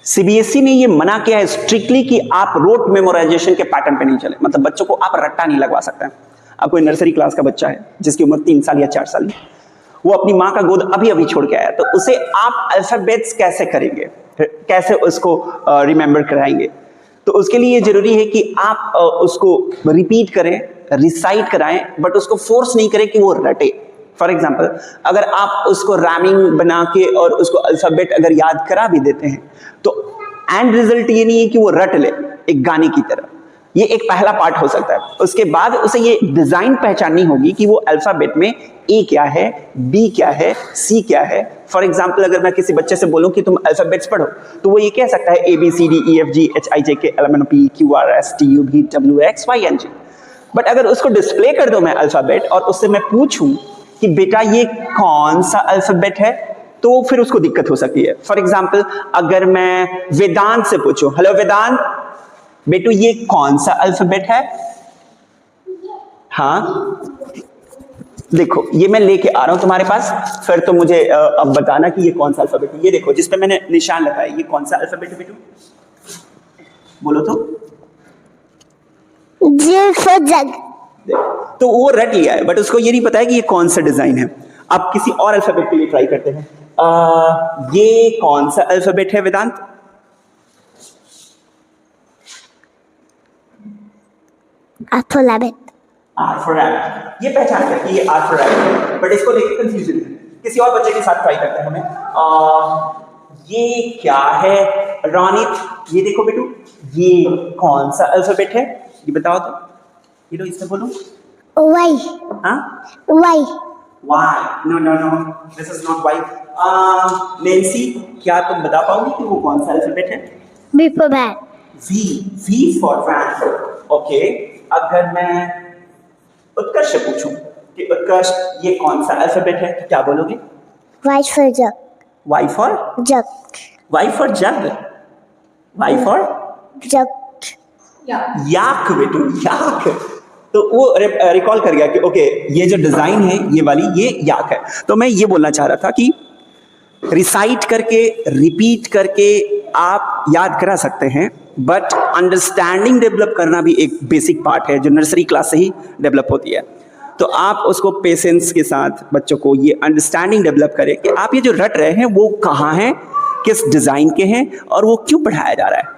CBSE ने ये मना किया है स्ट्रिक्टली कि आप रोट मेमोराइजेशन के पैटर्न पे नहीं चले, मतलब बच्चों को आप रट्टा नहीं लगवा सकते हैं। अब कोई नर्सरी क्लास का बच्चा है जिसकी उम्र 3 साल या 4 साल, वो अपनी माँ का गोद अभी अभी छोड़ के आया, तो उसे आप अल्फाबेट्स कैसे करेंगे, कैसे उसको रिमेंबर कराएंगे? तो उसके लिए ये जरूरी है कि आप उसको रिपीट करें, रिसाइट कराएं, बट उसको फोर्स नहीं करें कि वो रटे। फॉर एग्जाम्पल, अगर आप उसको रैमिंग बना के और उसको अल्फाबेट अगर याद करा भी देते हैं तो एंड रिजल्ट ये नहीं है कि वो रट ले एक गाने की तरह। ये एक पहला पार्ट हो सकता है। उसके बाद उसे ये डिजाइन पहचाननी होगी कि वो अल्फाबेट में ए क्या है, बी क्या है, सी क्या है। फॉर एग्जाम्पल, अगर मैं किसी बच्चे से बोलूं कि तुम अल्फाबेट्स पढ़ो, तो वो ये कह सकता है A B C D E F G H I J K L M N O P Q R S T U V W X Y N G. But अगर उसको डिस्प्ले कर दो मैं अल्फाबेट और उससे मैं पूछूं कि बेटा ये कौन सा अल्फाबेट है, तो फिर उसको दिक्कत हो सकती है। फॉर एग्जाम्पल, अगर मैं वेदांत से पूछूं, हेलो वेदांत बेटू ये कौन सा अल्फाबेट है? हाँ देखो ये मैं लेके आ रहा हूं तुम्हारे पास, फिर तो मुझे अब बताना कि ये कौन सा अल्फाबेट है। ये देखो जिस पे मैंने निशान लगाया, ये कौन सा अल्फाबेट है बेटू? बोलो तो। जी फॉर जग। तो वो रट लिया है, बट उसको ये नहीं पता है कि ये कौन सा डिजाइन है। अब किसी और अल्फाबेट के लिए ट्राई करते हैं। ये कौन सा अल्फाबेट है Vedant? Alphabet. R for rabbit. ये पहचान कर कि ये आर फॉर रैबिट है, बट इसको लेके कंफ्यूजन है। किसी और बच्चे के साथ ट्राई करते हैं हमें। ये क्या है रानित? ये देखो बेटू, ये कौन सा अल्फाबेट है? ये बताओ तो। ये लो इससे बोलो। वाई। हाँ Y. Why? No, no, no. This is not why. Nancy, क्या तुम बता पाओगी कि वो कौन सा अल्फाबेट है? V for van. V. V for van. Okay. अगर मैं उत्कर्ष से पूछूं कि उत्कर्ष ये कौन सा अल्फाबेट है, तो क्या बोलोगे? Y for jug. Y for? Jug. Y for jug. Y for? Jug. याक बेटू, याक। तो वो रिकॉल कर गया कि ओके ये जो डिजाइन है ये वाली ये याक है। तो मैं ये बोलना चाह रहा था कि रिसाइट करके रिपीट करके आप याद करा सकते हैं, बट अंडरस्टैंडिंग डेवलप करना भी एक बेसिक पार्ट है जो नर्सरी क्लास से ही डेवलप होती है। तो आप उसको पेशेंस के साथ बच्चों को ये अंडरस्टैंडिंग डेवलप करें कि आप ये जो रट रहे हैं वो कहाँ हैं, किस डिजाइन के हैं और वो क्यों पढ़ाया जा रहा है।